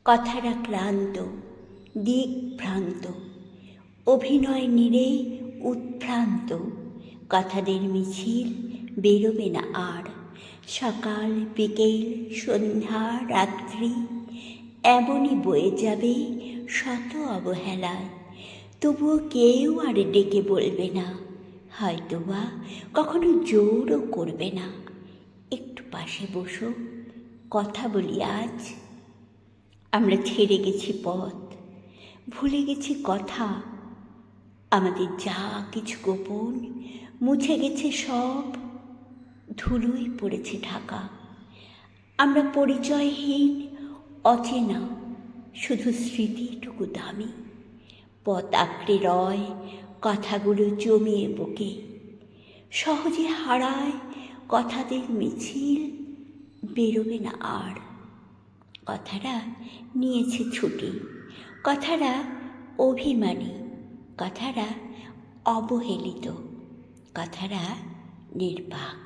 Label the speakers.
Speaker 1: কথারা ক্লান্ত, দিকভ্রান্ত, অভিনয় নিরে উদ্ভ্রান্ত। কথাদের মিছিল বেরোবে না আর। সকাল বিকেল সন্ধ্যা রাত্রি এমনই বয়ে যাবে শত অবহেলায়। তবুও কেউ আর ডেকে বলবে না, হয়তোবা কখনো জোরও করবে না, একটু পাশে বসো, কথা বলি আজ। আমরা ছেড়ে গেছি পথ, ভুলে গেছি কথা, আমাদের যা কিছু গোপন মুছে গেছে সব, ধুলোয় পড়েছে ঢাকা। আমরা পরিচয়হীন, অচেনা, শুধু স্মৃতিটুকু দামি। পথ আঁকড়ে রয় কথাগুলো জমিয়ে বুকে, সহজে হারায় কথাদের মিছিল বেরোবে না আর। কথারা নিয়েছে ছুটি, কথারা অভিমানী, কথারা অবহেলিত, কথারা নির্বাক।